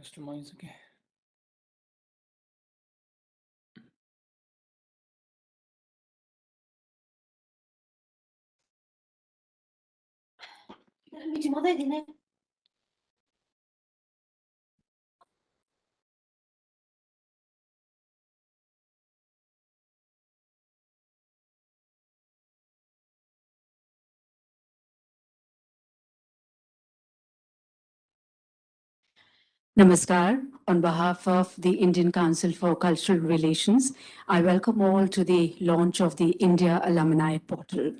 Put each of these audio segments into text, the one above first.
customize again. Namaskar. On behalf of the Indian Council for Cultural Relations, I welcome all to the launch of the India Alumni Portal.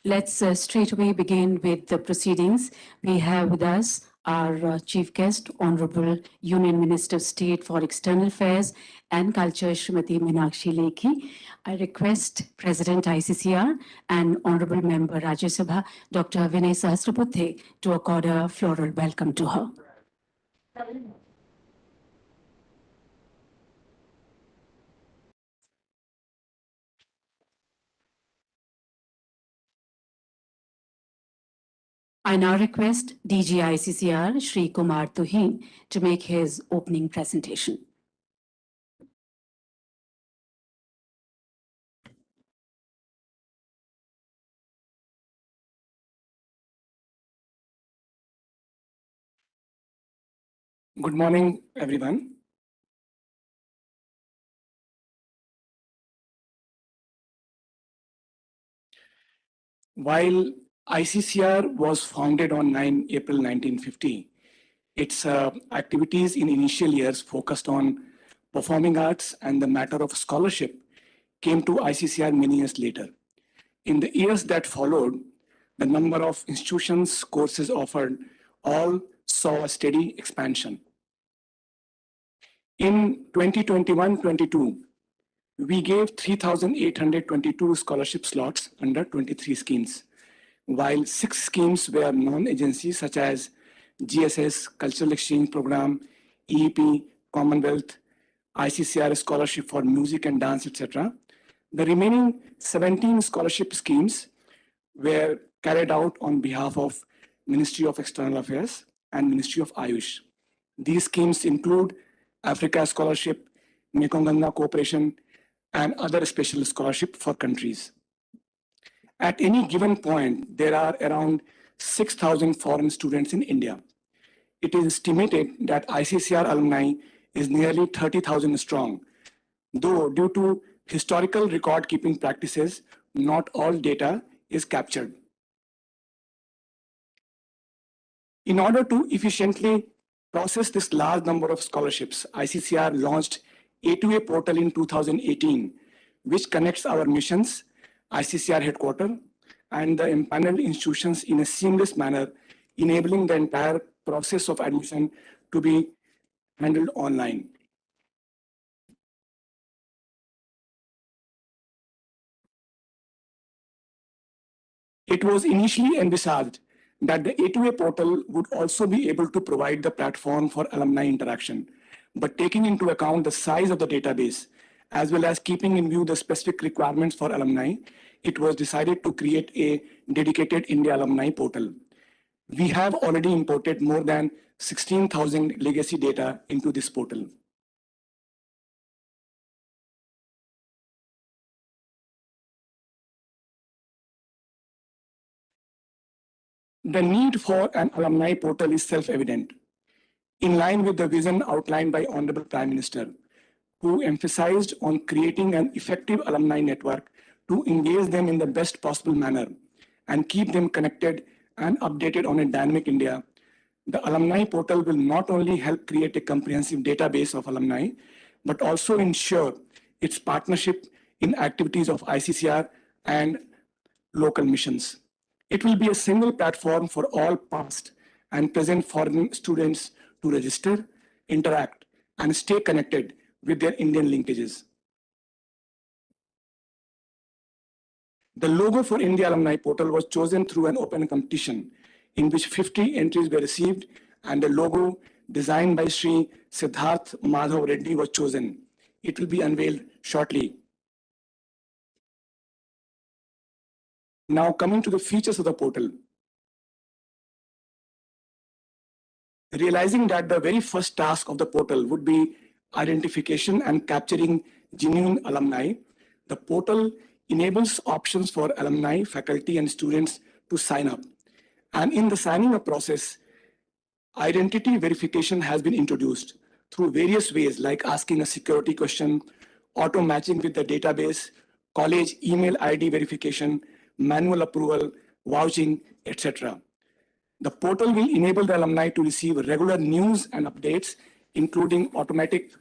Let's straight away begin with the proceedings. We have with us our chief guest, Honorable Union Minister of State for External Affairs and Culture, Srimati Meenakshi Lekhi. I request President ICCR and Honorable Member Rajya Sabha, Dr. Vinay Sahasrabudhe, to accord a floral welcome to her. I now request DG ICCR Shri Kumar Tuhin to make his opening presentation. Good morning, everyone. While ICCR was founded on 9 April 1950, its activities in initial years focused on performing arts, and the matter of scholarship came to ICCR many years later. In the years that followed, the number of institutions, courses offered, all saw a steady expansion. In 2021-22, we gave 3,822 scholarship slots under 23 schemes, while 6 schemes were non-agency such as GSS, Cultural Exchange Program, EEP, Commonwealth, ICCR Scholarship for Music and Dance, etc. The remaining 17 scholarship schemes were carried out on behalf of Ministry of External Affairs and Ministry of Ayush. These schemes include Africa Scholarship, Mekong Ganga Cooperation, and other special scholarship for countries. At any given point, there are around 6,000 foreign students in India. It is estimated that ICCR alumni is nearly 30,000 strong, though due to historical record-keeping practices, not all data is captured. In order to efficiently process this large number of scholarships, ICCR launched A2A portal in 2018, which connects our missions, ICCR headquarters, and the empaneled institutions in a seamless manner, enabling the entire process of admission to be handled online. It was initially envisaged that the A2A portal would also be able to provide the platform for alumni interaction. But taking into account the size of the database, as well as keeping in view the specific requirements for alumni, it was decided to create a dedicated India Alumni portal. We have already imported more than 16,000 legacy data into this portal. The need for an alumni portal is self-evident, in line with the vision outlined by Honorable Prime Minister, who emphasized on creating an effective alumni network to engage them in the best possible manner and keep them connected and updated on a dynamic India. The alumni portal will not only help create a comprehensive database of alumni, but also ensure its partnership in activities of ICCR and local missions. It will be a single platform for all past and present foreign students to register, interact, and stay connected with their Indian linkages. The logo for India Alumni Portal was chosen through an open competition in which 50 entries were received, and the logo designed by Sri Siddharth Madhav Reddy was chosen. It will be unveiled shortly. Now, coming to the features of the portal. Realizing that the very first task of the portal would be identification and capturing genuine alumni, the portal enables options for alumni, faculty, and students to sign up. And in the signing up process, identity verification has been introduced through various ways, like asking a security question, auto matching with the database, college email ID verification, manual approval, vouching, etc. The portal will enable the alumni to receive regular news and updates, including automatic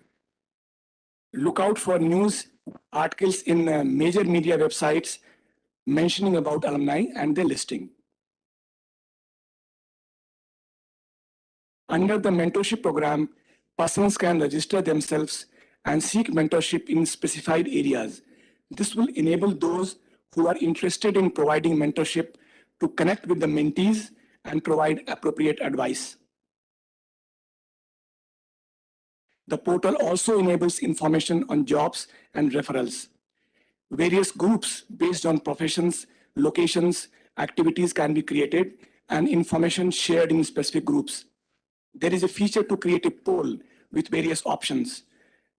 lookout for news articles in major media websites mentioning about alumni and their listing. Under the mentorship program, persons can register themselves and seek mentorship in specified areas. This will enable those who are interested in providing mentorship to connect with the mentees and provide appropriate advice. The portal also enables information on jobs and referrals. Various groups based on professions, locations, activities can be created and information shared in specific groups. There is a feature to create a poll with various options.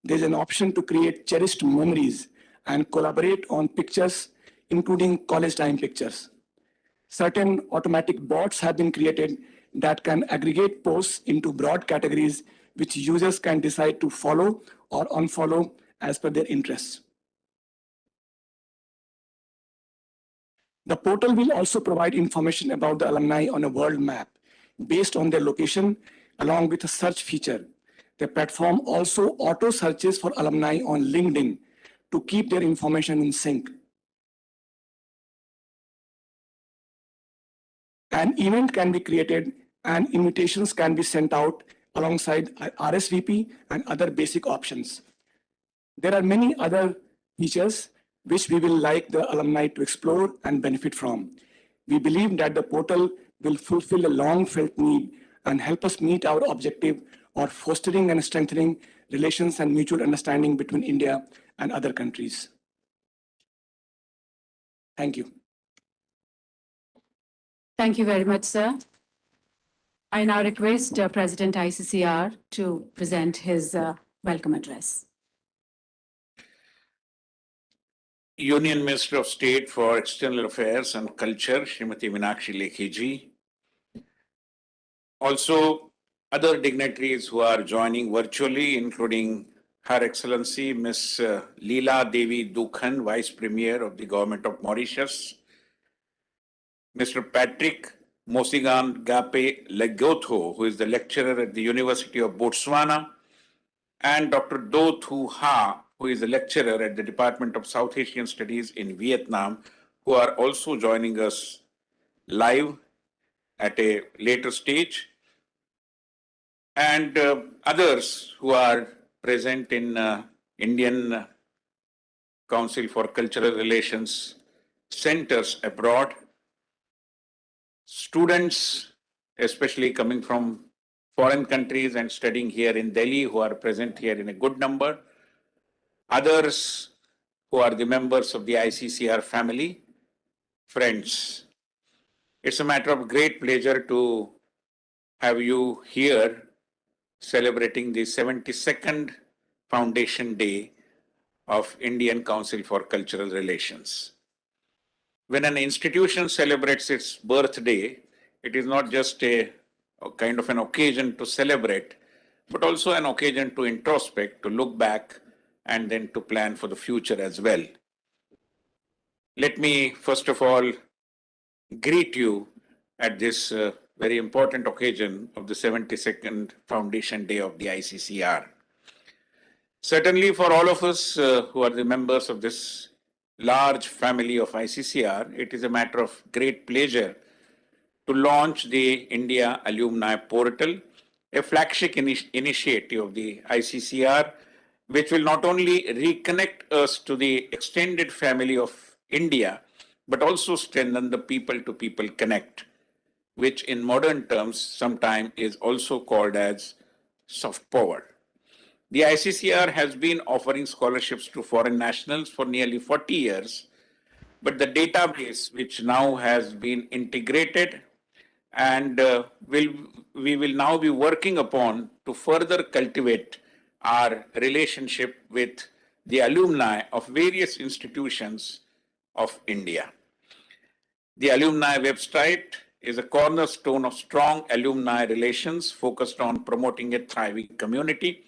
There's an option to create cherished memories and collaborate on pictures, including college time pictures. Certain automatic bots have been created that can aggregate posts into broad categories which users can decide to follow or unfollow as per their interests. The portal will also provide information about the alumni on a world map based on their location, along with a search feature. The platform also auto searches for alumni on LinkedIn to keep their information in sync. An event can be created and invitations can be sent out alongside RSVP and other basic options. There are many other features which we will like the alumni to explore and benefit from. We believe that the portal will fulfill a long-felt need and help us meet our objective of fostering and strengthening relations and mutual understanding between India and other countries. Thank you. Thank you very much, sir. I now request President ICCR to present his welcome address. Union Minister of State for External Affairs and Culture, Srimati Meenakshi Lekhi ji. Also, other dignitaries who are joining virtually, including Her Excellency Ms. Leela Devi Dukhan, Vice Premier of the Government of Mauritius, Mr. Patrick Mosigan Gape Legotho, who is the lecturer at the University of Botswana, and Dr. Do Thu Ha, who is a lecturer at the Department of South Asian Studies in Vietnam, who are also joining us live at a later stage, and others who are present in Indian Council for Cultural Relations centers abroad, students, especially coming from foreign countries and studying here in Delhi, who are present here in a good number, others who are the members of the ICCR family, friends. It's a matter of great pleasure to have you here celebrating the 72nd Foundation Day of Indian Council for Cultural Relations. When an institution celebrates its birthday, it is not just a kind of an occasion to celebrate, but also an occasion to introspect, to look back, and then to plan for the future as well. Let me first of all greet you at this very important occasion of the 72nd Foundation Day of the ICCR. Certainly for all of us who are the members of this large family of ICCR, it is a matter of great pleasure to launch the India Alumni Portal, a flagship initiative of the ICCR, which will not only reconnect us to the extended family of India, but also strengthen the people-to-people connect, which in modern terms sometimes is also called as soft power. The ICCR has been offering scholarships to foreign nationals for nearly 40 years, but the database, which now has been integrated and will we will now be working upon to further cultivate our relationship with the alumni of various institutions of India. The alumni website is a cornerstone of strong alumni relations focused on promoting a thriving community.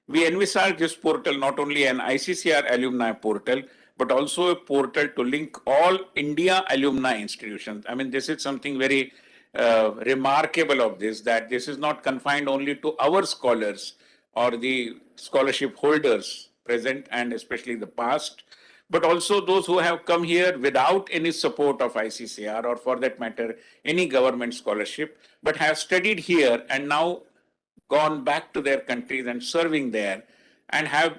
We envisage this portal not only an ICCR alumni portal, but also a portal to link all India alumni institutions. I mean, this is something very remarkable of this, that this is not confined only to our scholars or the scholarship holders present and especially the past, but also those who have come here without any support of ICCR or for that matter, any government scholarship, but have studied here and now gone back to their countries and serving there and have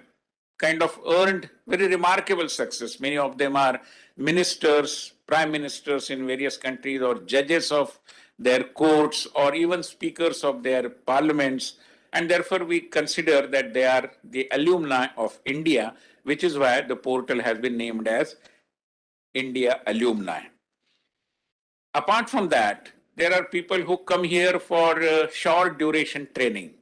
kind of earned very remarkable success. Many of them are ministers, prime ministers in various countries, or judges of their courts, or even speakers of their parliaments. And therefore, we consider that they are the alumni of India, which is why the portal has been named as India Alumni. Apart from that, there are people who come here for short duration training.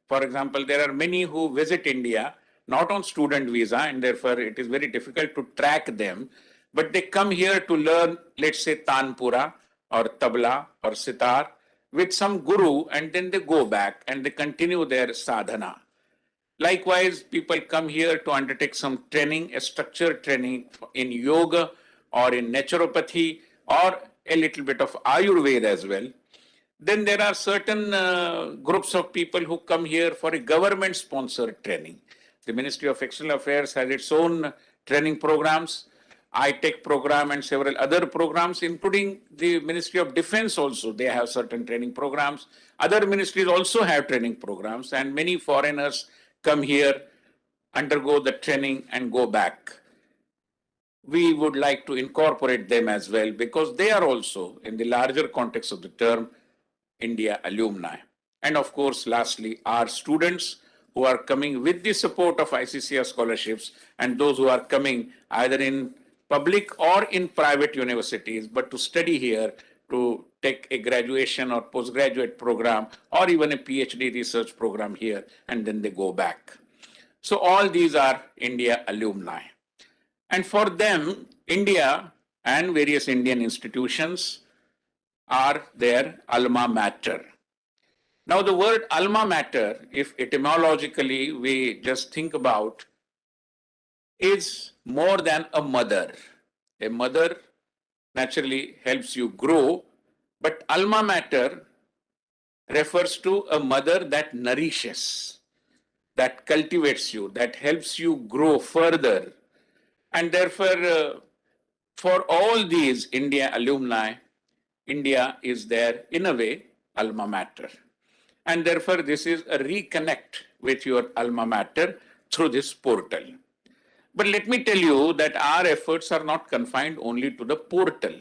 For example, there are many who visit India not on student visa, and therefore it is very difficult to track them, but they come here to learn, let's say, Tanpura or Tabla or Sitar with some guru, and then they go back and they continue their sadhana. Likewise, people come here to undertake some training, a structured training in yoga or in naturopathy or a little bit of Ayurveda as well. Then there are certain groups of people who come here for a government-sponsored training. The Ministry of External Affairs has its own training programs, ITech program and several other programs, including the Ministry of Defense also. They have certain training programs. Other ministries also have training programs, and many foreigners come here, undergo the training and go back. We would like to incorporate them as well because they are also, in the larger context of the term, India alumni. And of course, lastly, our students who are coming with the support of ICCR scholarships and those who are coming either in public or in private universities, but to study here, to take a graduation or postgraduate program or even a PhD research program here, and then they go back. So all these are India alumni. And for them, India and various Indian institutions are their alma mater. Now, the word alma mater, if etymologically we just think about, is more than a mother. A mother naturally helps you grow, but alma mater refers to a mother that nourishes, that cultivates you, that helps you grow further. And therefore, for all these India alumni, India is their, in a way, alma mater. And therefore, this is a reconnect with your alma mater through this portal. But let me tell you that our efforts are not confined only to the portal.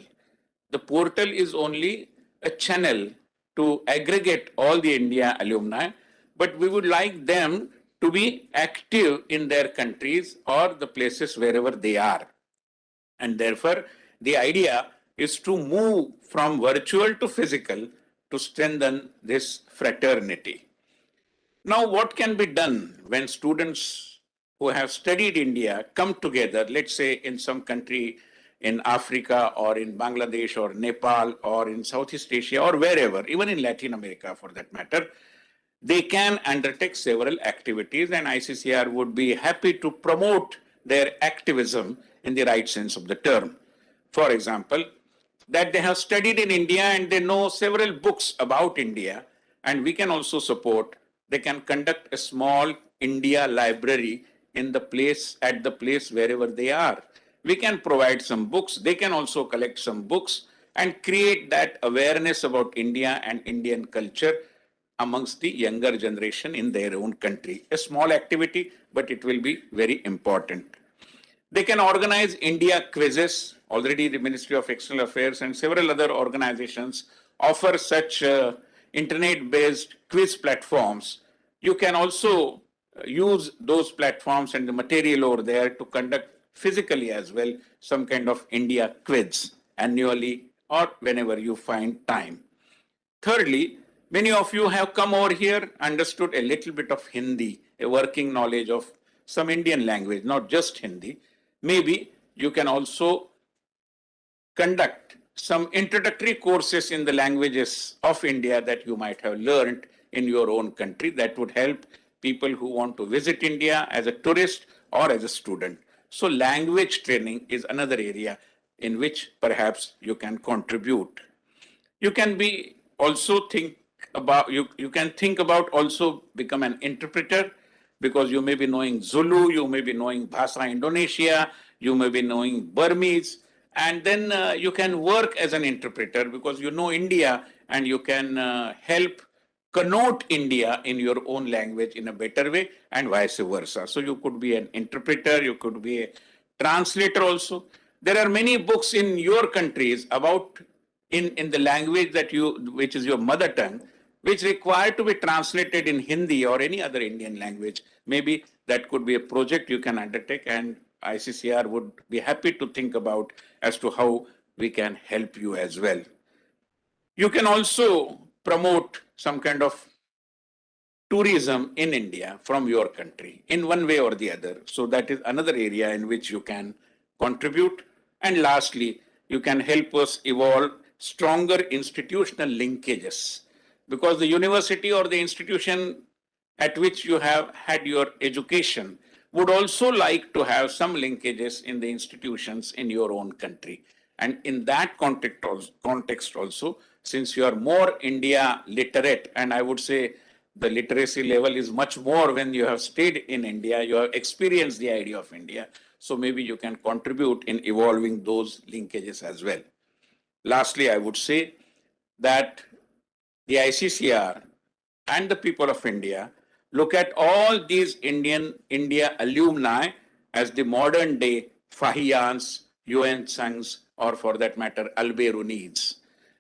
The portal is only a channel to aggregate all the India alumni, but we would like them to be active in their countries or the places wherever they are. And therefore, the idea is to move from virtual to physical to strengthen this fraternity. Now, what can be done when students who have studied India come together, let's say in some country in Africa or in Bangladesh or Nepal or in Southeast Asia or wherever, even in Latin America for that matter, they can undertake several activities, and ICCR would be happy to promote their activism in the right sense of the term. For example, that they have studied in India and they know several books about India, and we can also support. They can conduct a small India library in the place, at the place wherever they are. We can provide some books. They can also collect some books and create that awareness about India and Indian culture amongst the younger generation in their own country. A small activity, but it will be very important. They can organize India quizzes. Already the Ministry of External Affairs and several other organizations offer such internet-based quiz platforms. You can also use those platforms and the material over there to conduct physically as well some kind of India quiz annually or whenever you find time. Thirdly, Many of you have come over here, understood a little bit of Hindi, a working knowledge of some Indian language, not just Hindi. Maybe you can also conduct some introductory courses in the languages of India that you might have learned in your own country. That would help people who want to visit India as a tourist or as a student. So language training is another area in which perhaps you can contribute. You can be also think about you can think about also become an interpreter, because you may be knowing Zulu, you may be knowing Bhasa Indonesia, you may be knowing Burmese, and then you can work as an interpreter because you know India, and you can help connote India in your own language in a better way, and vice versa. So you could be an interpreter, you could be a translator also. There are many books in your countries about in the language that you, which is your mother tongue, which require to be translated in Hindi or any other Indian language. Maybe that could be a project you can undertake, and ICCR would be happy to think about as to how we can help you as well. You can also promote some kind of tourism in India from your country in one way or the other. So that is another area in which you can contribute. And lastly, you can help us evolve stronger institutional linkages, because the university or the institution at which you have had your education would also like to have some linkages in the institutions in your own country. And in that context also, since you are more India literate, and I would say the literacy level is much more when you have stayed in India, you have experienced the idea of India. So maybe you can contribute in evolving those linkages as well. Lastly, I would say that the ICCR and the people of India look at all these India alumni as the modern day Fahiyans, Yuan Tsangs, or for that matter, Alberunides.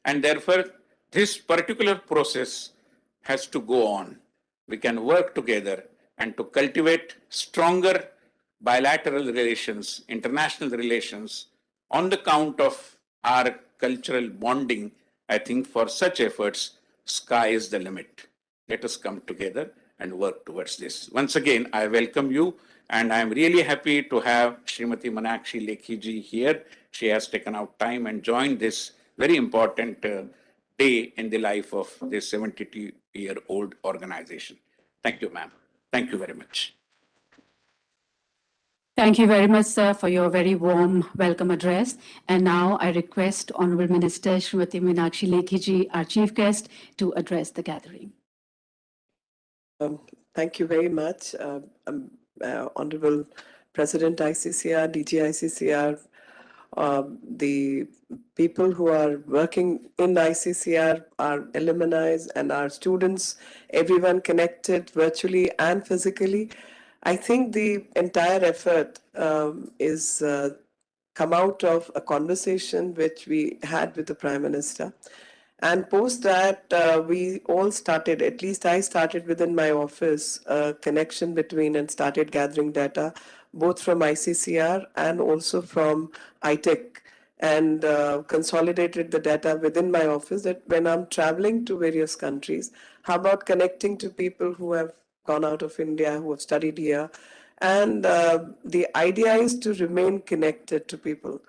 And therefore, this particular process has to go on. We can work together and to cultivate stronger bilateral relations, international relations, on the count of our cultural bonding. I think for such efforts, sky is the limit. Let us come together and work towards this. Once again, I welcome you, and I'm really happy to have Srimati Meenakshi Lekhi ji here. She has taken out time and joined this very important day in the life of this 72-year-old organization. Thank you, ma'am. Thank you very much. Thank you very much, sir, for your very warm welcome address. And now I request Honorable Minister Srimati Meenakshi Lekhi ji, our chief guest, to address the gathering. Thank you very much, Honorable President ICCR, DG ICCR, the people who are working in ICCR, our alumni and our students, everyone connected virtually and physically. I think the entire effort is come out of a conversation which we had with the Prime Minister. And post that, we all started, at least I started within my office, a connection between and started gathering data, both from ICCR and also from Iccr, and consolidated the data within my office that when I'm traveling to various countries, how about connecting to people who have gone out of India, who have studied here. And the idea is to remain connected to people.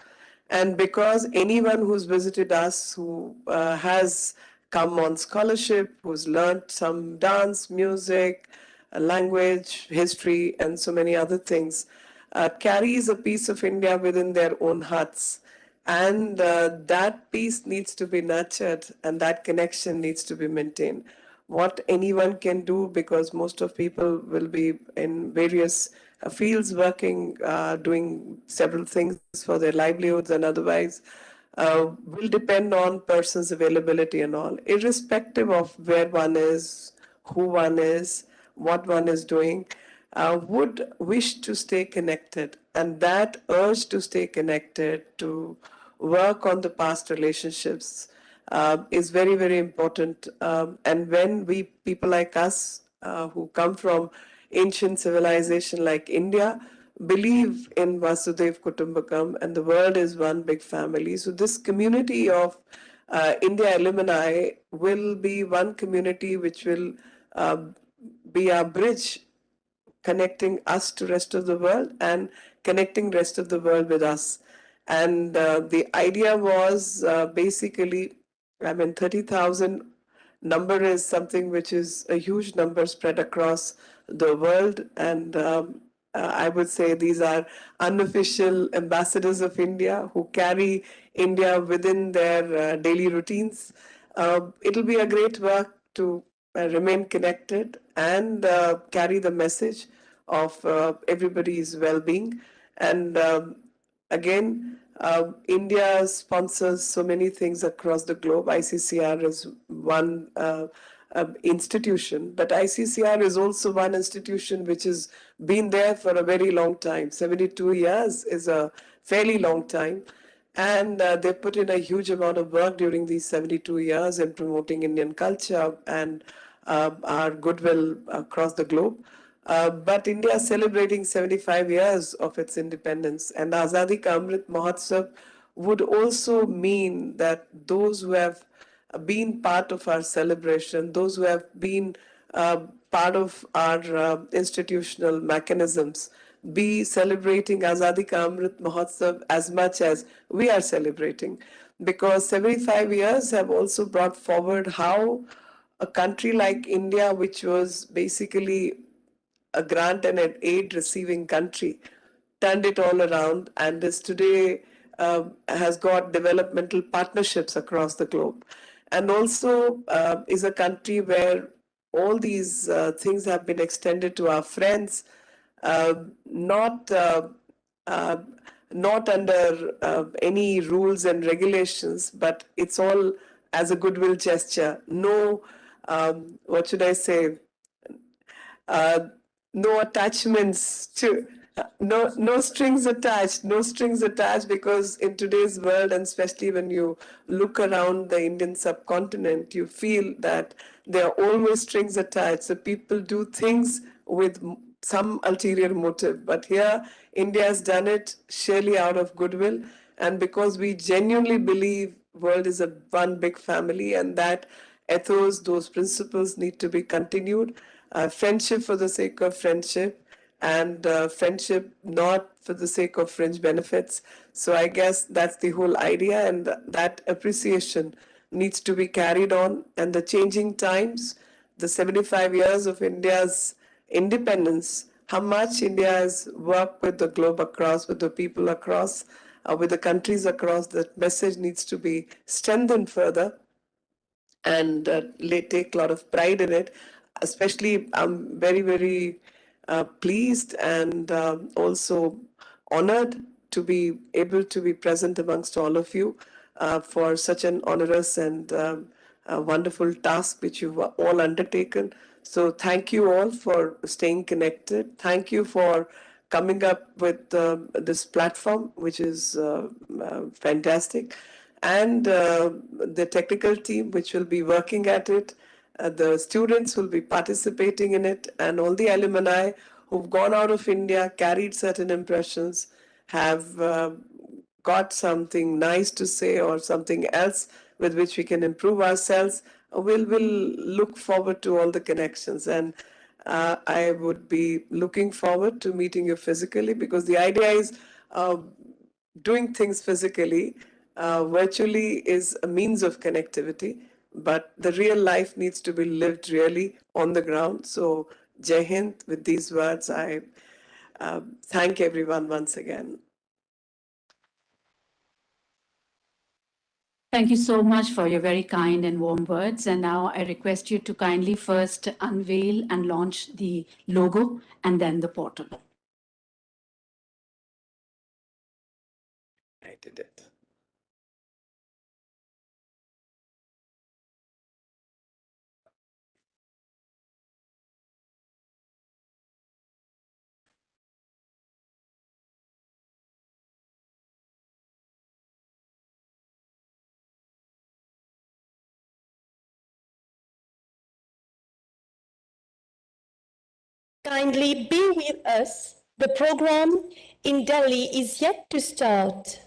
And because anyone who's visited us, who has come on scholarship, who's learned some dance, music, language, history, and so many other things, carries a piece of India within their own hearts. And that piece needs to be nurtured, and that connection needs to be maintained. What anyone can do, because most of people will be in various fields working, doing several things for their livelihoods and otherwise, will depend on person's availability and all, irrespective of where one is, who one is, what one is doing, would wish to stay connected. And that urge to stay connected, to work on the past relationships, is very, very important. And when we, people like us, who come from ancient civilization like India, believe in Vasudev Kutumbakam, and the world is one big family. So this community of India Alumni will be one community which will be our bridge connecting us to rest of the world and connecting rest of the world with us. And the idea was basically, I mean, 30,000 number is something which is a huge number spread across the world. And I would say these are unofficial ambassadors of India who carry India within their daily routines. It'll be a great work to remain connected and carry the message of everybody's well-being. And again, India sponsors so many things across the globe. ICCR is one institution, but ICCR is also one institution which has been there for a very long time. 72 years is a fairly long time. And they put in a huge amount of work during these 72 years in promoting Indian culture and our goodwill across the globe. But India is celebrating 75 years of its independence, and Azadi Ka Amrit Mahotsav would also mean that those who have been part of our celebration, those who have been part of our institutional mechanisms, be celebrating Azadi Ka Amrit Mahotsav as much as we are celebrating. Because 75 years have also brought forward how a country like India, which was basically a grant and an aid receiving country, turned it all around and is today has got developmental partnerships across the globe. And also is a country where all these things have been extended to our friends, not not under any rules and regulations, but it's all as a goodwill gesture. No, what should I say? No attachments to no strings attached, no strings attached, because in today's world, and especially when you look around the Indian subcontinent, you feel that there are always strings attached. So people do things with some ulterior motive, but here India has done it surely out of goodwill, and because we genuinely believe world is a one big family, and that ethos, those principles need to be continued. Friendship for the sake of friendship, and friendship not for the sake of fringe benefits. So I guess that's the whole idea, and that appreciation needs to be carried on. And the changing times, the 75 years of India's independence, how much India has worked with the globe across, with the people across, with the countries across, that message needs to be strengthened further and take a lot of pride in it. Especially, I'm very, very pleased and also honored to be able to be present amongst all of you for such an onerous and wonderful task which you've all undertaken. So thank you all for staying connected. Thank you for coming up with this platform, which is fantastic. And the technical team, which will be working at it, the students will be participating in it, and all the alumni who've gone out of India, carried certain impressions, have got something nice to say or something else with which we can improve ourselves. We'll look forward to all the connections, and I would be looking forward to meeting you physically, because the idea is doing things physically. Virtually is a means of connectivity, but the real life needs to be lived really on the ground. So Jai Hind, with these words, I thank everyone once again. Thank you so much for your very kind and warm words. And now I request you to kindly first unveil and launch the logo and then the portal. I did it. Kindly be with us. The program in Delhi is yet to start.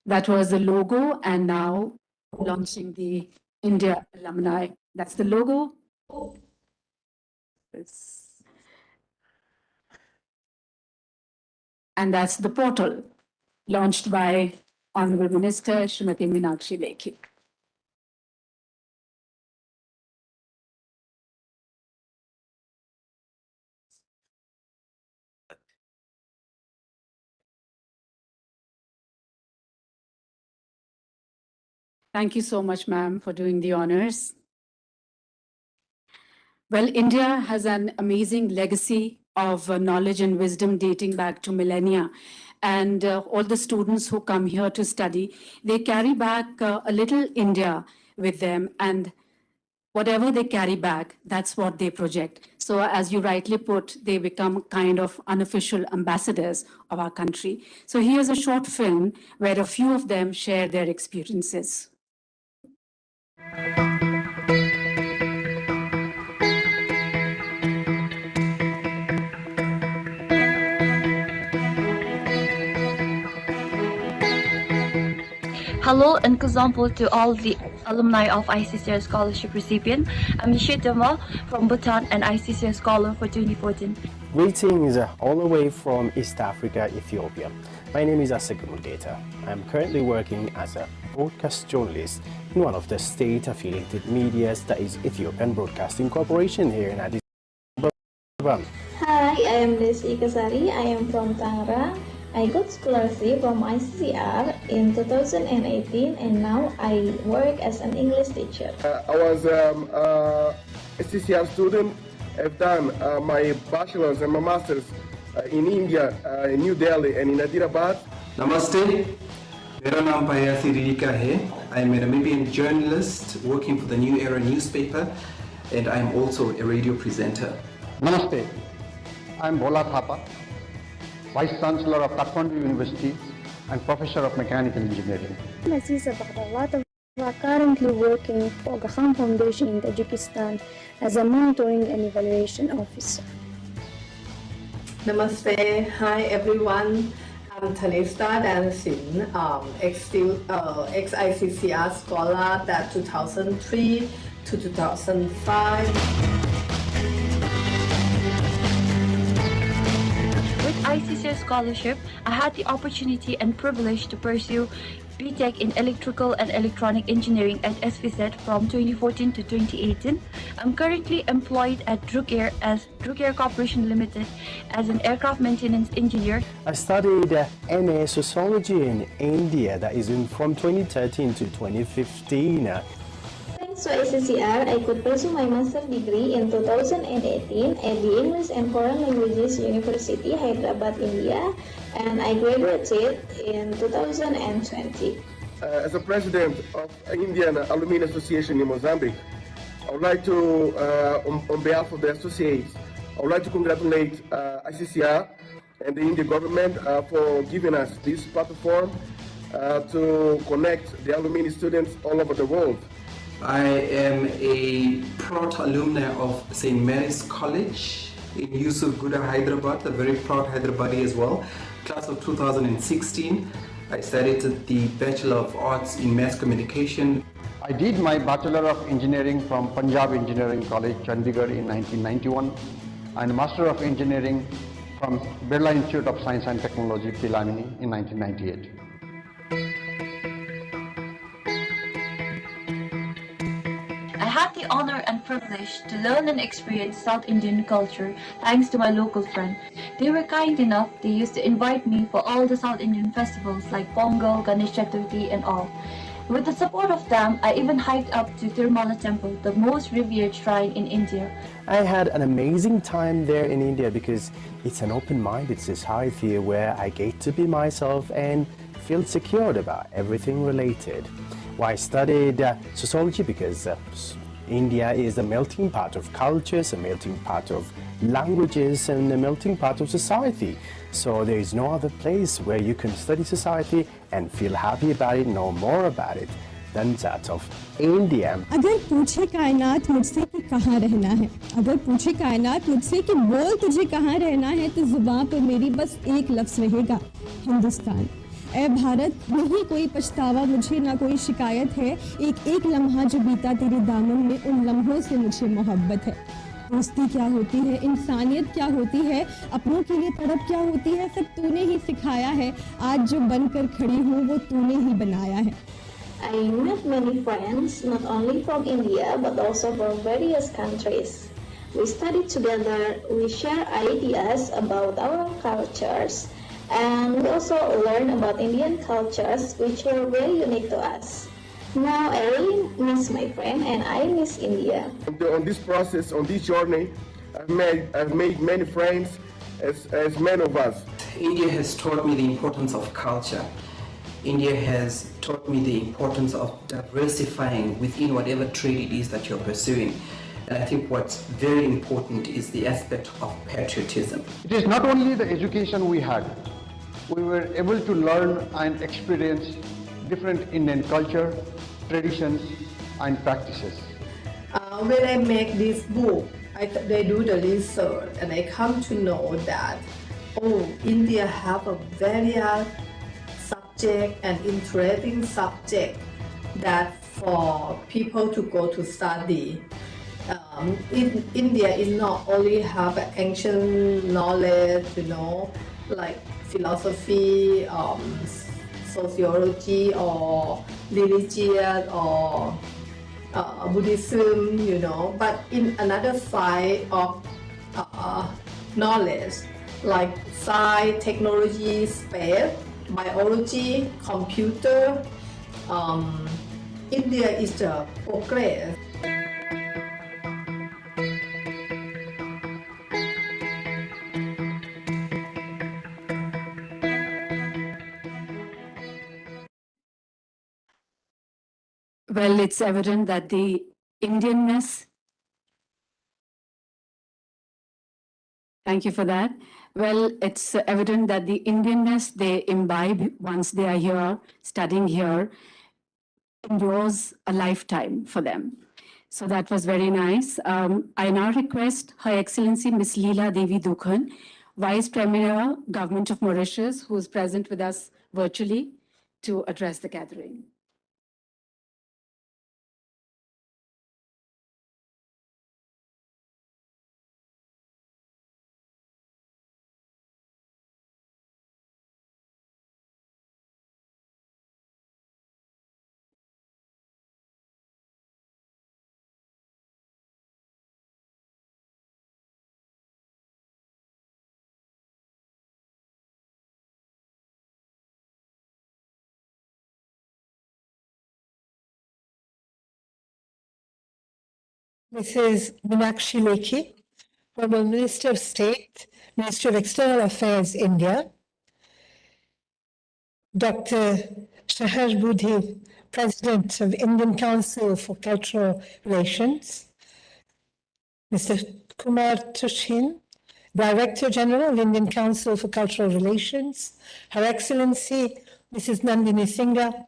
That was the logo, and now launching the India Alumni. That's the logo. And that's the portal launched by Honorable Minister Srimati Meenakshi Lekhi. Thank you so much, ma'am, for doing the honors. Well, India has an amazing legacy of knowledge and wisdom dating back to millennia. And all the students who come here to study, they carry back a little India with them. And whatever they carry back, that's what they project. So as you rightly put, they become kind of unofficial ambassadors of our country. So here's a short film where a few of them share their experiences. Hello and example to all the alumni of ICCR scholarship recipient. I'm Nishetama from Bhutan and ICCR scholar for 2014. Greetings all the way from East Africa, Ethiopia. My name is Assegun Mudeta. I'm currently working as a broadcast journalist in one of the state-affiliated medias, that is Ethiopian Broadcasting Corporation here in Addis Ababa. Hi, I am Desi Kasari. I am from Tangerang. I got scholarship from ICCR in 2018 and now I work as an English teacher. I was a ICCR student. I've done my bachelor's and my master's in India, in New Delhi and in Hyderabad. Namaste. मेरा नाम पायासी Rica है. I am a Namibian journalist working for the New Era newspaper and I am also a radio presenter. Namaste. I am Bola Thapa, Vice Chancellor of Kathmandu University and Professor of Mechanical Engineering. I'm Aziza Baghdawat. We are currently working for Gaham Foundation in Tajikistan as a monitoring and evaluation officer. Namaste. Hi everyone. I'm Tanista Dansin, ex-ICCR scholar that 2003 to 2005. ICCR scholarship, I had the opportunity and privilege to pursue BTech in Electrical and Electronic Engineering at SVZ from 2014 to 2018. I'm currently employed at Iccr as Iccr Corporation Limited as an aircraft maintenance engineer. I studied MA Sociology in India, that is from 2013 to 2015. Thanks to ICCR, I could pursue my master's degree in 2018 at the English and Foreign Languages University, Hyderabad, India, and I graduated in 2020. As a president of Indian Alumni Association in Mozambique, I would like to, on behalf of the associates, I would like to congratulate ICCR and the Indian government for giving us this platform to connect the alumni students all over the world. I am a proud alumni of St. Mary's College in Yusuf Gura, Hyderabad, a very proud Hyderabadi as well. Class of 2016, I studied the Bachelor of Arts in Mass Communication. I did my Bachelor of Engineering from Punjab Engineering College, Chandigarh in 1991 and Master of Engineering from Birla Institute of Science and Technology, Pilani in 1998. I had the honor and privilege to learn and experience South Indian culture thanks to my local friend. They were kind enough, they used to invite me for all the South Indian festivals like Pongal, Ganesh Chaturthi and all. With the support of them, I even hiked up to Tirumala Temple, the most revered shrine in India. I had an amazing time there in India because it's an open-minded society where I get to be myself and feel secured about everything related. Well, I studied sociology because India is a melting pot of cultures, a melting pot of languages, and a melting pot of society. So there is no other place where you can study society and feel happy about it, know more about it than that of India. अगर पूछे कायनात मुझसे कि कहाँ रहना है, अगर पूछे कायनात मुझसे कि बोल तुझे कहाँ रहना है, तो जुबान पर मेरी बस एक लफ्ज़ रहेगा, हिंदुस्तान. ए भारत, नहीं कोई पछतावा मुझे, ना कोई शिकायत है, एक एक लम्हा जो बीता तेरे दामन में, उन लम्हों से मुझे मोहब्बत है। दोस्ती क्या होती है, इंसानियत क्या होती है, अपनों के लिए तड़प क्या होती है, सब तूने ही सिखाया है। आज जो बनकर खड़ी हूँ वो तूने ही बनाया है। I met many friends, not only from India, but also from various countries. We study together, we share ideas about our cultures, and we also learn about Indian cultures, which are very unique to us. Now I really miss my friend, and I miss India. On this process, on this journey, I've made many friends as men of us. India has taught me the importance of culture. India has taught me the importance of diversifying within whatever trade it is that you're pursuing. And I think what's very important is the aspect of patriotism. It is not only the education we had. We were able to learn and experience different Indian culture, traditions and practices. When I make this book, they do the research and I come to know that, India have a various subject and interesting subject that for people to go to study. India is not only have ancient knowledge, like philosophy, sociology, or religion, or Buddhism, but in another side of knowledge, like science, technology, space, biology, computer, India is the progress. Well, it's evident that the Indianness, thank you for that. Well, it's evident that the Indianness they imbibe once they are here, studying here, endures a lifetime for them. So that was very nice. I now request Her Excellency Ms. Leela Devi Dukhan, Vice Premier, Government of Mauritius, who is present with us virtually, to address the gathering. Mrs. Meenakshi Lekhi, former Minister of State, Minister of External Affairs, India. Dr. Shahar Budhi, President of Indian Council for Cultural Relations. Mr. Kumar Tushin, Director General of Indian Council for Cultural Relations. Her Excellency, Mrs. Nandini Singha,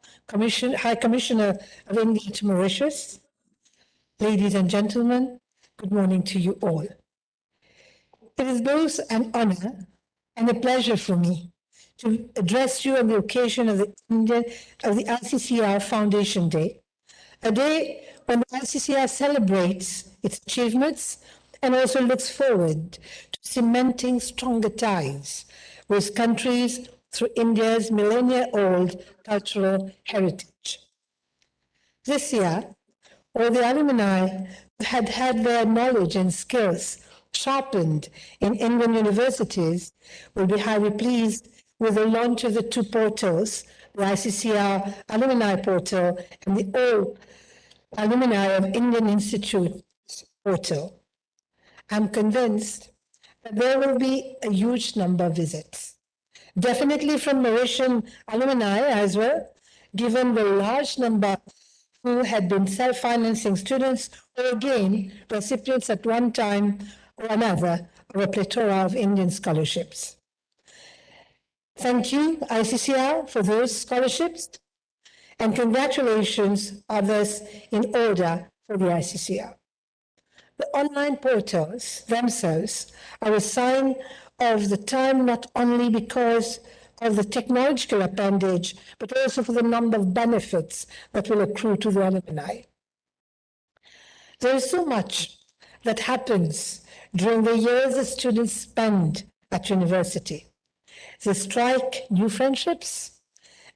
High Commissioner of India to Mauritius. Ladies and gentlemen, good morning to you all. It is both an honor and a pleasure for me to address you on the occasion of the ICCR Foundation Day, a day when the ICCR celebrates its achievements and also looks forward to cementing stronger ties with countries through India's millennia-old cultural heritage. This year, all the alumni had had their knowledge and skills sharpened in Indian universities will be highly pleased with the launch of the two portals, the ICCR Alumni Portal and the All Alumni of Indian Institute Portal. I'm convinced that there will be a huge number of visits, definitely from Mauritian alumni as well, given the large number who had been self-financing students or again recipients at one time or another of a plethora of Indian scholarships. Thank you, ICCR, for those scholarships, and congratulations others in order for the ICCR. The online portals themselves are a sign of the time not only because of the technological appendage, but also for the number of benefits that will accrue to the alumni. There is so much that happens during the years the students spend at university. They strike new friendships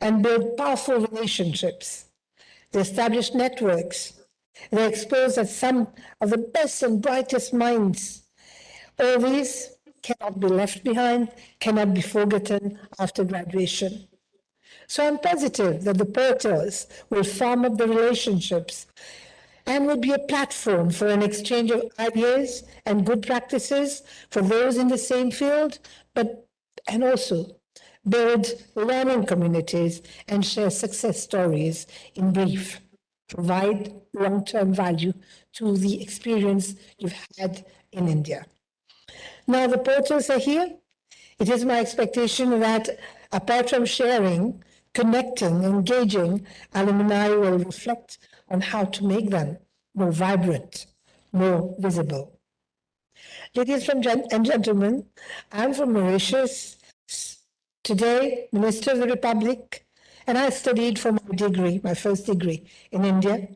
and build powerful relationships. They establish networks. They expose at some of the best and brightest minds. All these cannot be left behind, cannot be forgotten after graduation. So I'm positive that the portals will form up the relationships and will be a platform for an exchange of ideas and good practices for those in the same field, and also build learning communities and share success stories in brief, provide long-term value to the experience you've had in India. Now the portals are here. It is my expectation that apart from sharing, connecting, engaging, alumni will reflect on how to make them more vibrant, more visible. Ladies and gentlemen, I'm from Mauritius, today Minister of the Republic, and I studied for my degree, my first degree in India,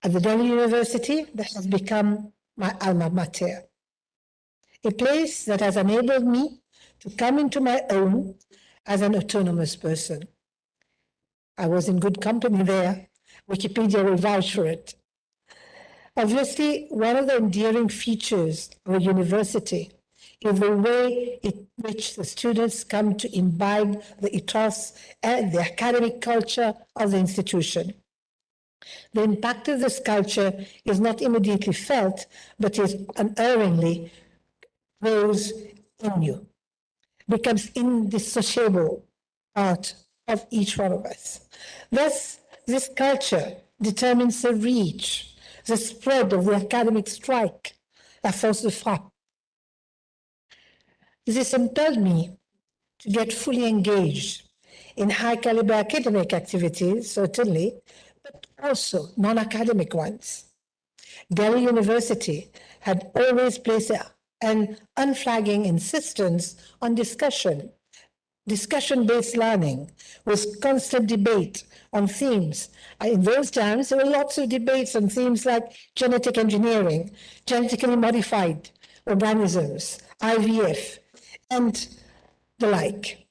at the Delhi University that has become my alma mater. A place that has enabled me to come into my own as an autonomous person. I was in good company there. Wikipedia will vouch for it. Obviously, one of the endearing features of a university is the way in which the students come to imbibe the ethos and the academic culture of the institution. The impact of this culture is not immediately felt, but is unerringly grows in you, becomes indissociable part of each one of us. Thus, this culture determines the reach, the spread of the academic strike, la force de frappe. This impelled me to get fully engaged in high-caliber academic activities, certainly, but also non-academic ones. Delhi University had always placed an unflagging insistence on discussion, discussion-based learning, with constant debate on themes. In those times, there were lots of debates on themes like genetic engineering, genetically modified organisms, IVF, and the like.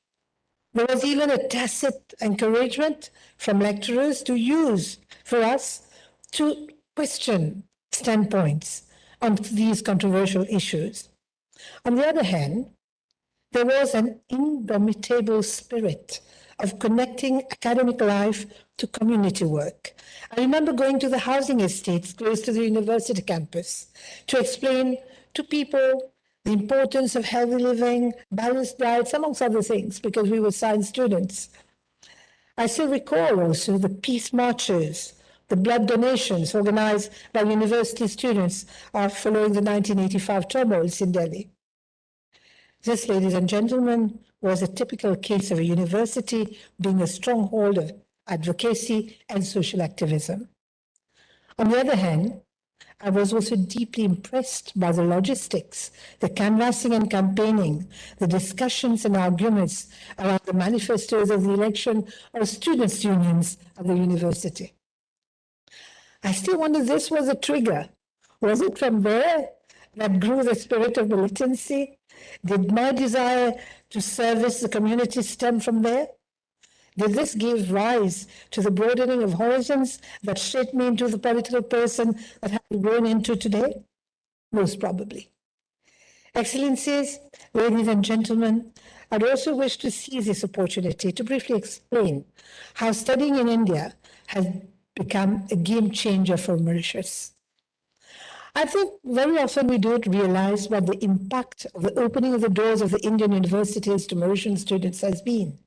There was even a tacit encouragement from lecturers to use for us to question standpoints on these controversial issues. On the other hand, there was an indomitable spirit of connecting academic life to community work. I remember going to the housing estates close to the university campus to explain to people the importance of healthy living, balanced diets, amongst other things, because we were science students. I still recall also the peace marches, the blood donations organized by university students following the 1985 turmoils in Delhi. This, ladies and gentlemen, was a typical case of a university being a stronghold of advocacy and social activism. On the other hand, I was also deeply impressed by the logistics, the canvassing and campaigning, the discussions and arguments around the manifestos of the election of students' unions at the university. I still wonder if this was a trigger. Was it from there that grew the spirit of militancy? Did my desire to service the community stem from there? Did this give rise to the broadening of horizons that shaped me into the political person that I have grown into today? Most probably. Excellencies, ladies and gentlemen, I'd also wish to seize this opportunity to briefly explain how studying in India has become a game changer for Mauritius. I think very often we don't realize what the impact of the opening of the doors of the Indian universities to Mauritian students has been.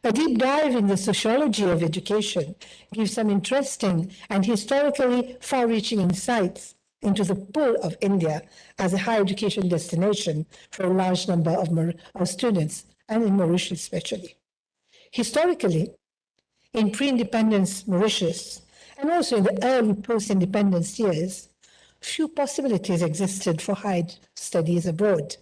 A deep dive in the sociology of education gives some interesting and historically far-reaching insights into the pull of India as a higher education destination for a large number of students, and in Mauritius especially. Historically, in pre-independence Mauritius, and also in the early post-independence years, few possibilities existed for higher studies abroad.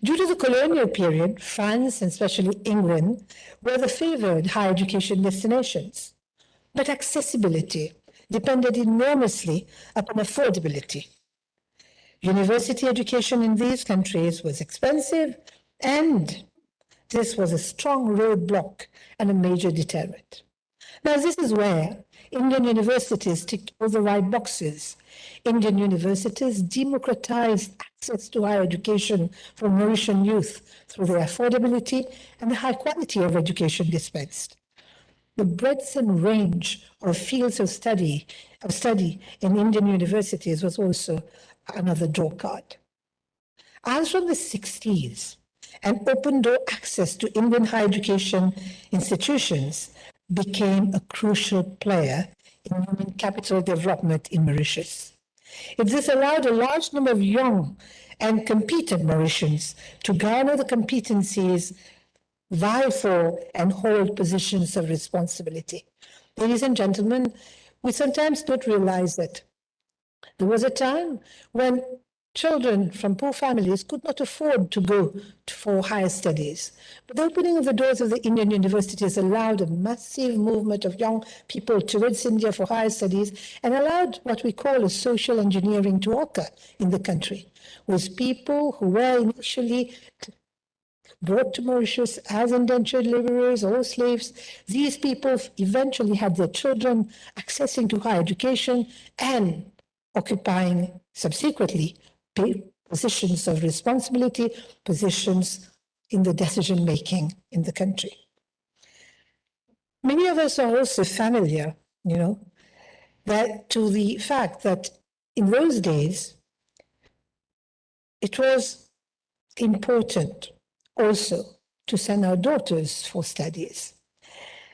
Due to the colonial period, France and especially England were the favored higher education destinations. But accessibility depended enormously upon affordability. University education in these countries was expensive, and this was a strong roadblock and a major deterrent. Now, this is where Indian universities ticked all the right boxes. Indian universities democratized access to higher education for Mauritian youth through their affordability and the high quality of education dispensed. The breadth and range of fields of study in Indian universities was also another draw card. As from the 60s, an open door access to Indian higher education institutions became a crucial player in human capital development in Mauritius. This allowed a large number of young and competent Mauritians to garner the competencies, vie for, and hold positions of responsibility. Ladies and gentlemen, we sometimes don't realize that there was a time when children from poor families could not afford to go for higher studies. But the opening of the doors of the Indian universities allowed a massive movement of young people towards India for higher studies and allowed what we call a social engineering to occur in the country, with people who were initially brought to Mauritius as indentured laborers or slaves. These people eventually had their children accessing to higher education and occupying subsequently positions of responsibility, positions in the decision-making in the country. Many of us are also familiar, to the fact that in those days, it was important also to send our daughters for studies.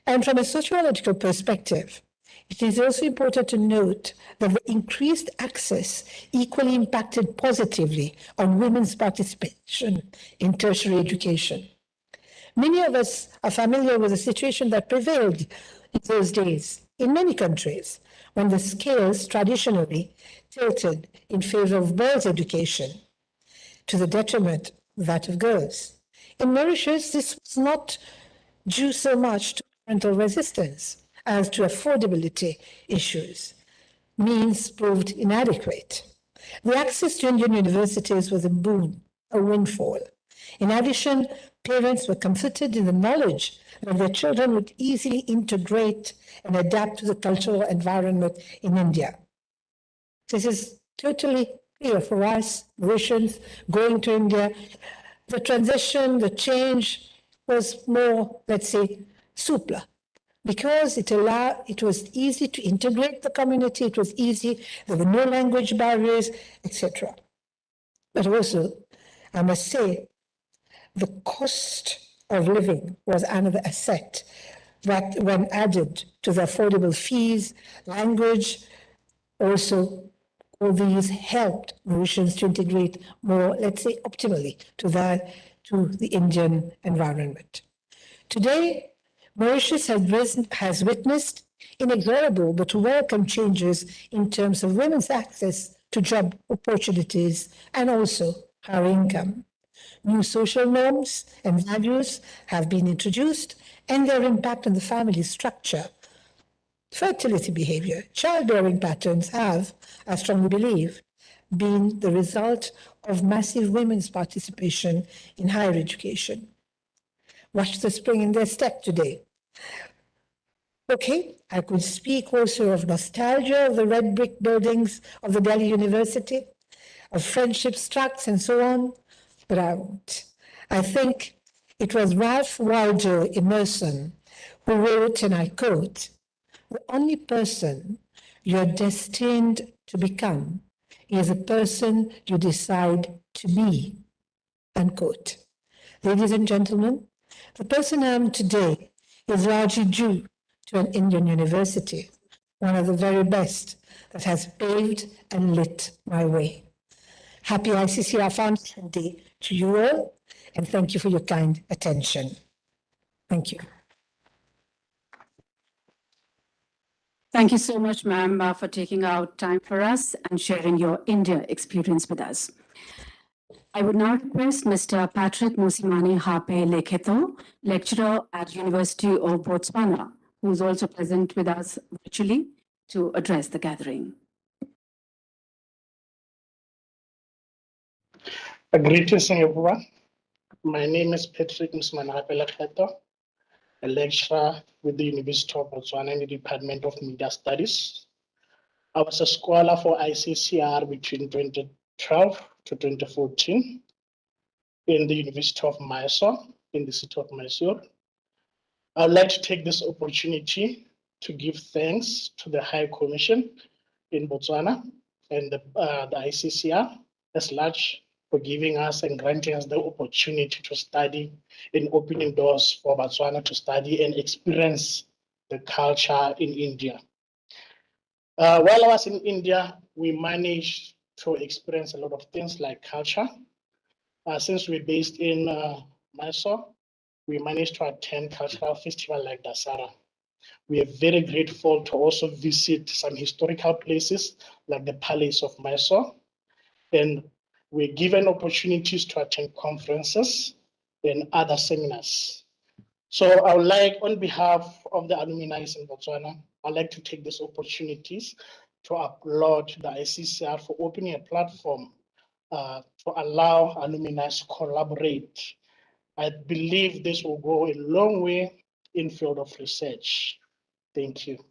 And from a sociological perspective, it is also important to note that the increased access equally impacted positively on women's participation in tertiary education. Many of us are familiar with the situation that prevailed in those days in many countries, when the scales traditionally tilted in favor of boys' education to the detriment of that of girls. In Mauritius, this was not due so much to parental resistance as to affordability issues. Means proved inadequate. The access to Indian universities was a boon, a windfall. In addition, parents were comforted in the knowledge that their children would easily integrate and adapt to the cultural environment in India. This is totally clear for us, Mauritians, going to India. The transition, the change was more, let's say, supla, because it was easy to integrate the community, it was easy, there were no language barriers, etc. But also, I must say, the cost of living was another asset that, when added to the affordable fees, language, also all these helped Mauritians to integrate more, let's say, optimally to the Indian environment. Today, Mauritius has witnessed inexorable but welcome changes in terms of women's access to job opportunities and also higher income. New social norms and values have been introduced, and their impact on the family structure, fertility behavior, childbearing patterns have, I strongly believe, been the result of massive women's participation in higher education. Watch the spring in their step today. Okay, I could speak also of nostalgia of the red brick buildings of the Delhi University, of friendship structs and so on, but I won't. I think it was Ralph Waldo Emerson who wrote, and I quote, "The only person you're destined to become is a person you decide to be," unquote. Ladies and gentlemen, the person I am today is largely due to an Indian university, one of the very best that has paved and lit my way. Happy ICCR Foundation Day to you all, and thank you for your kind attention. Thank you. Thank you so much, ma'am, for taking out time for us and sharing your India experience with us. I would now request Mr. Patrick Musimani Hape Leketo, lecturer at University of Botswana, who is also present with us virtually, to address the gathering. Greetings, everyone. My name is Patrick Musimani Hape Leketo, a lecturer with the University of Botswana in the Department of Media Studies. I was a scholar for ICCR between 2012 to 2014 in the University of Mysore, in the city of Mysore. I would like to take this opportunity to give thanks to the High Commission in Botswana and the ICCR as large for giving us and granting us the opportunity to study and opening doors for Botswana to study and experience the culture in India. While I was in India, we managed to experience a lot of things like culture. Since we're based in Mysore, we managed to attend cultural festival like Dasara. We are very grateful to also visit some historical places like the Palace of Mysore. And we're given opportunities to attend conferences and other seminars. So I would like, on behalf of the alumni in Botswana, I'd like to take these opportunities to applaud the ICCR for opening a platform to allow alumni to collaborate. I believe this will go a long way in field of research. Thank you.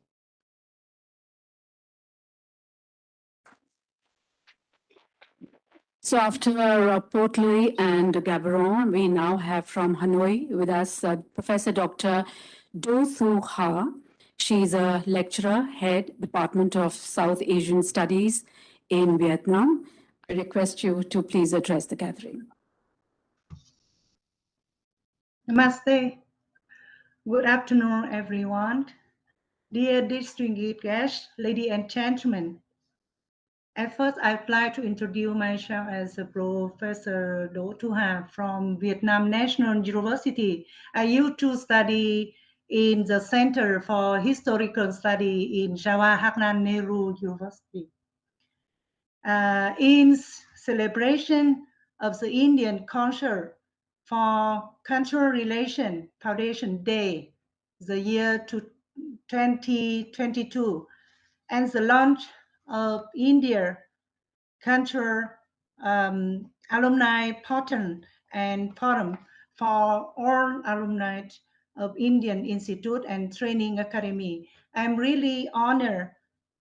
So after Port Louis and Gaborone, we now have from Hanoi with us Professor Dr. Do Thu Ha. She's a lecturer, head, Department of South Asian Studies in Vietnam. I request you to please address the gathering. Namaste. Good afternoon, everyone. Dear distinguished guests, ladies and gentlemen. At first, I'd like to introduce myself as a Professor Do Thu Ha from Vietnam National University. I used to study in the Center for Historical Study in Jawaharlal Nehru University. In celebration of the Indian Council for Cultural Relation Foundation Day, the year 2022, and the launch of India Cultural Alumni Portal and Forum for all alumni of Indian Institute and Training Academy. I'm really honored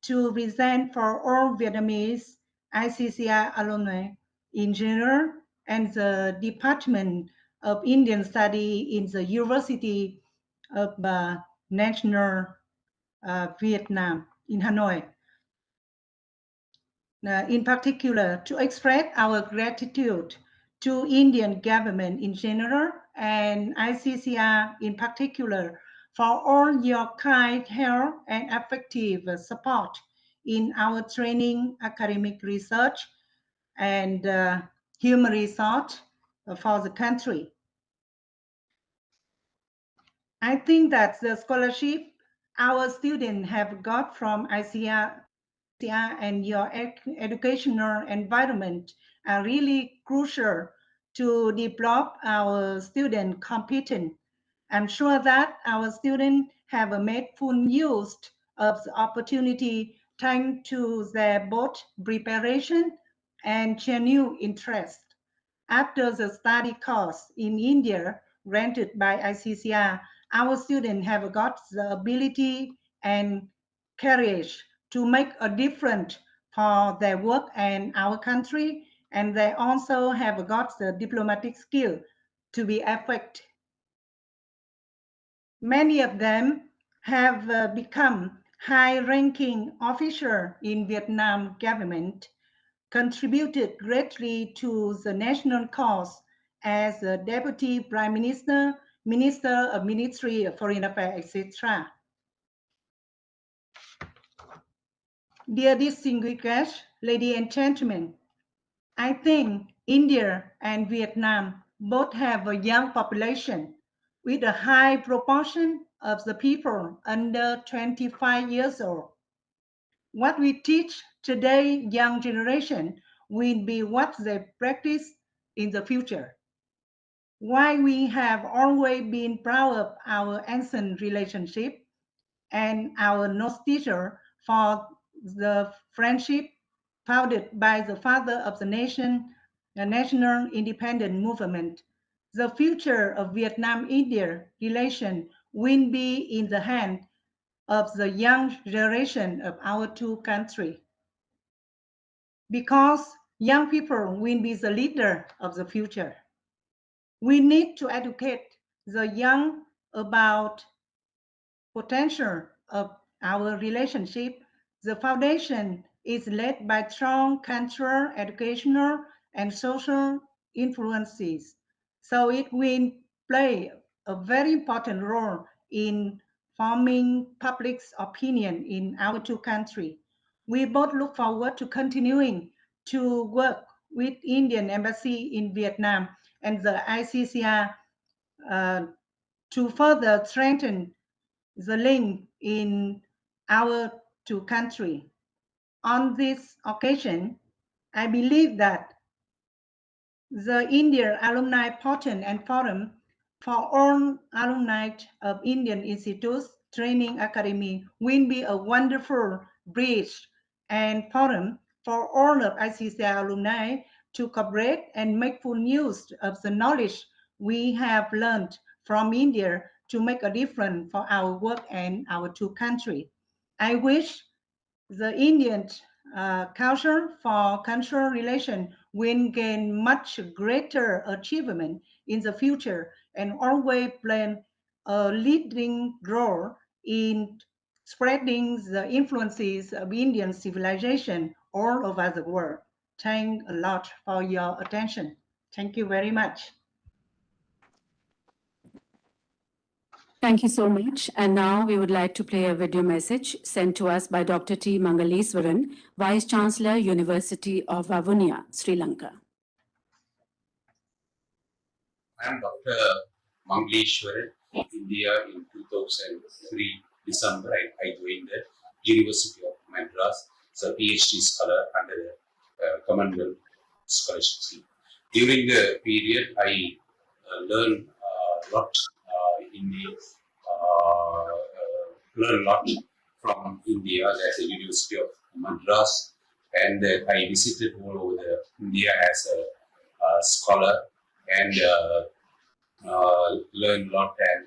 to present for all Vietnamese ICCR alumni in general and the Department of Indian Study in the University of National Vietnam in Hanoi. In particular, to express our gratitude to Indian government in general and ICCR in particular for all your kind help and effective support in our training, academic research, and human resource for the country. I think that the scholarship our students have got from ICCR and your educational environment are really crucial to develop our student competence. I'm sure that our students have made full use of the opportunity thanks to their both preparation and genuine interest. After the study course in India granted by ICCR, our students have got the ability and courage to make a difference for their work and our country, and they also have got the diplomatic skill to be effective. Many of them have become high-ranking officers in Vietnam government, contributed greatly to the national cause as a Deputy Prime Minister, Minister of Ministry of Foreign Affairs, etc. Dear distinguished guests, ladies and gentlemen, I think India and Vietnam both have a young population with a high proportion of the people under 25 years old. What we teach today young generation will be what they practice in the future. While we have always been proud of our ancient relationship and our nostalgia for the friendship founded by the father of the nation, the national independent movement, the future of Vietnam-India relation will be in the hand of the young generation of our two countries. Because young people will be the leader of the future. We need to educate the young about potential of our relationship. The foundation is led by strong cultural, educational, and social influences. So it will play a very important role in forming public opinion in our two countries. We both look forward to continuing to work with Indian Embassy in Vietnam and the ICCR to further strengthen the link in our two countries. On this occasion, I believe that the India Alumni Portal and Forum for all alumni of Indian Institutes Training Academy will be a wonderful bridge and forum for all of ICCR alumni to cooperate and make full use of the knowledge we have learned from India to make a difference for our work and our two countries. I wish the Indian Council for Cultural Relations will gain much greater achievement in the future and always play a leading role in spreading the influences of Indian civilization all over the world. Thanks a lot for your attention. Thank you very much. Thank you so much. And now we would like to play a video message sent to us by Dr. T. Mangaleswaran, Vice Chancellor, University of Vavunia, Sri Lanka. I am Dr. Mangaleswaran, India in 2003 December. I joined the University of Madras as a PhD scholar under the Commonwealth Scholarship Scheme. During the period, I learned a lot learn a lot from India as a University of Madras, and I visited all over India as a scholar and learn a lot and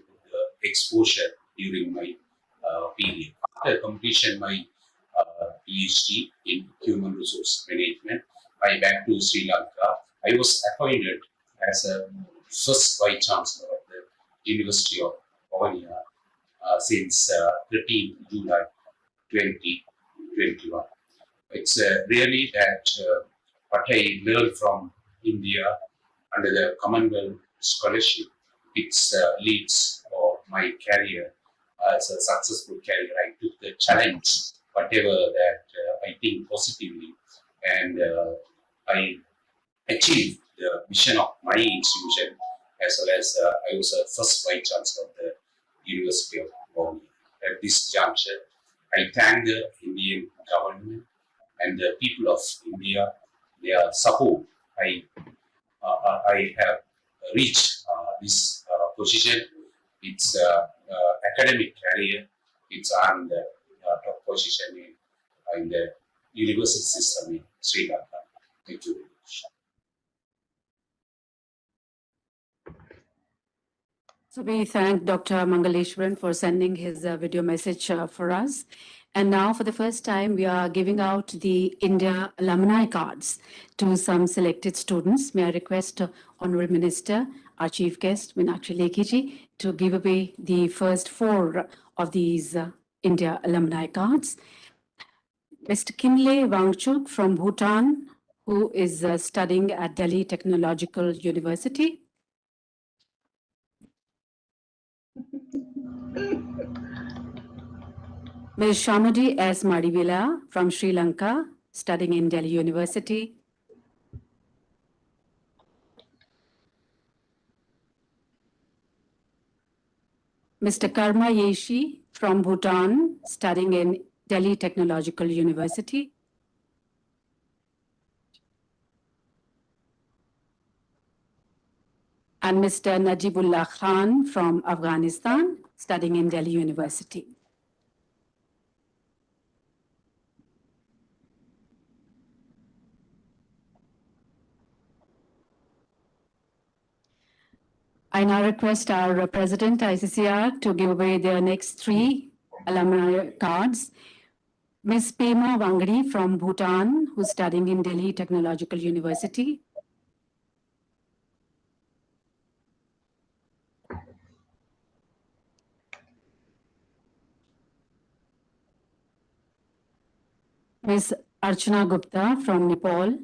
exposure during my period. After completion my PhD in Human Resource Management, I back to Sri Lanka. I was appointed as a first Vice Chancellor of the University of Vavunia since 13 July 2021. It's really that what I learned from India under the Commonwealth Scholarship, it leads for my career as a successful career. I took the challenge, whatever that I think positively, and I achieved the mission of my institution, as well as I was a first Vice Chancellor of the University of Vavunia. At this juncture, I thank the Indian government and the people of India, their support. I have reached this position. It's academic career. It's on the top position in the university system in Sri Lanka. Thank you very much. So we thank Dr. Mangaleswaran for sending his video message for us. And now for the first time, we are giving out the India alumni cards to some selected students. May I request Honorable Minister, our Chief Guest, Meenakshi Lekhi, to give away the first 4 of these India alumni cards. Mr. Kinley Wangchuk from Bhutan, who is studying at Delhi Technological University. Ms. Shamadi S. Madivila from Sri Lanka, studying in Delhi University. Mr. Karma Yeshi from Bhutan, studying in Delhi Technological University. and Mr. Najibullah Khan from Afghanistan, studying in Delhi University. I now request our President, ICCR, to give away their next 3 alumni cards. Ms. Pema Wangdi from Bhutan, who's studying in Delhi Technological University. Ms. Archana Gupta from Nepal,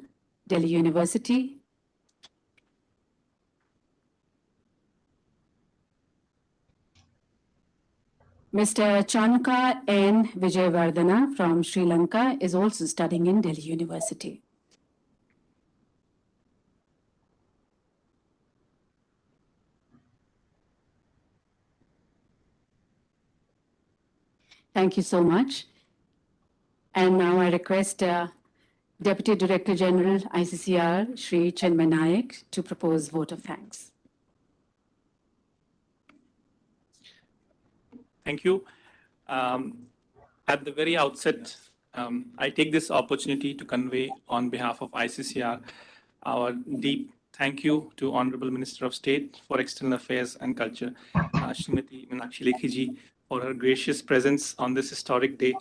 Delhi University. Mr. Chanuka N. Vijayvardhana from Sri Lanka is also studying in Delhi University. Thank you so much. And now I request Deputy Director General, ICCR, Shri Chinmay Nayak, to propose vote of thanks. Thank you. At the very outset, I take this opportunity to convey on behalf of ICCR our deep thank you to Honorable Minister of State for External Affairs and Culture, Srimati Meenakshi Lekhiji, for her gracious presence on this historic day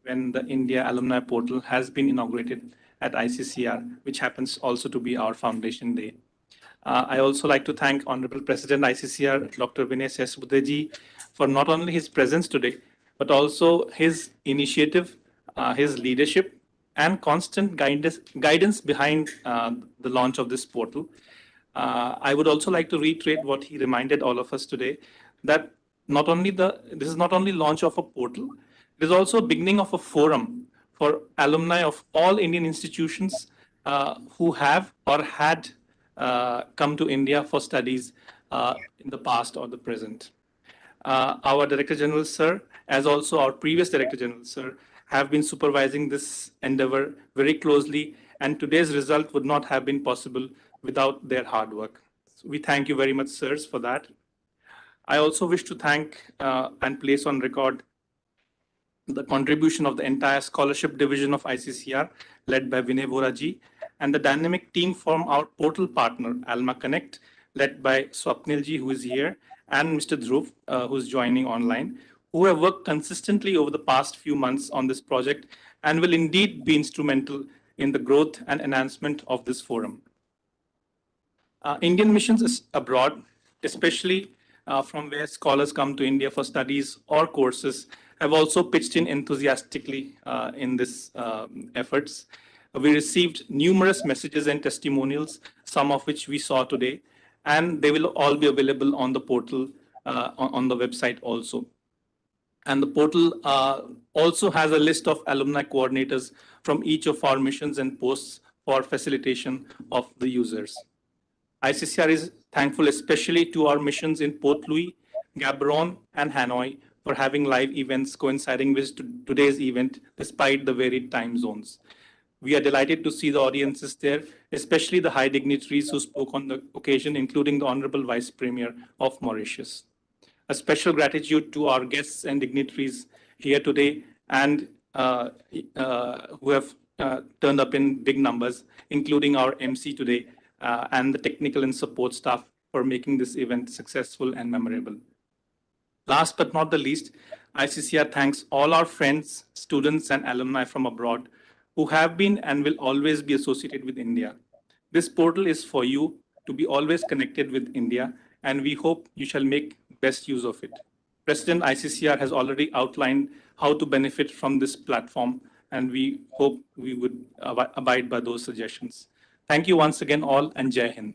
when the India Alumni Portal has been inaugurated at ICCR, which happens also to be our foundation day. I also like to thank Honorable President ICCR, Dr. Vinay Sesbudeji, for not only his presence today, but also his initiative, his leadership, and constant guidance behind the launch of this portal. I would also like to reiterate what he reminded all of us today, that this is not only launch of a portal, it is also a beginning of a forum for alumni of all Indian institutions who have or had come to India for studies in the past or the present. Our Director General, sir, as also our previous Director General, sir, have been supervising this endeavor very closely, and today's result would not have been possible without their hard work. So we thank you very much, sirs, for that. I also wish to thank and place on record the contribution of the entire scholarship division of ICCR, led by Vinay Voraji, and the dynamic team from our portal partner, Alma Connect, led by Swapnilji, who is here, and Mr. Dhruv, who's joining online, who have worked consistently over the past few months on this project and will indeed be instrumental in the growth and enhancement of this forum. Indian missions abroad, especially from where scholars come to India for studies or courses, have also pitched in enthusiastically in this efforts. We received numerous messages and testimonials, some of which we saw today, and they will all be available on the portal, on the website also. And the portal also has a list of alumni coordinators from each of our missions and posts for facilitation of the users. ICCR is thankful especially to our missions in Port Louis, Gaborone, and Hanoi for having live events coinciding with today's event despite the varied time zones. We are delighted to see the audiences there, especially the high dignitaries who spoke on the occasion, including the Honorable Vice Premier of Mauritius. A special gratitude to our guests and dignitaries here today and who have turned up in big numbers, including our MC today and the technical and support staff for making this event successful and memorable. Last but not the least, ICCR thanks all our friends, students, and alumni from abroad who have been and will always be associated with India. This portal is for you to be always connected with India, and we hope you shall make best use of it. President ICCR has already outlined how to benefit from this platform, and we hope we would abide by those suggestions. Thank you once again all, and Jai Hind.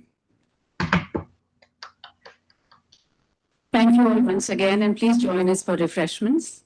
Thank you all once again, and please join us for refreshments.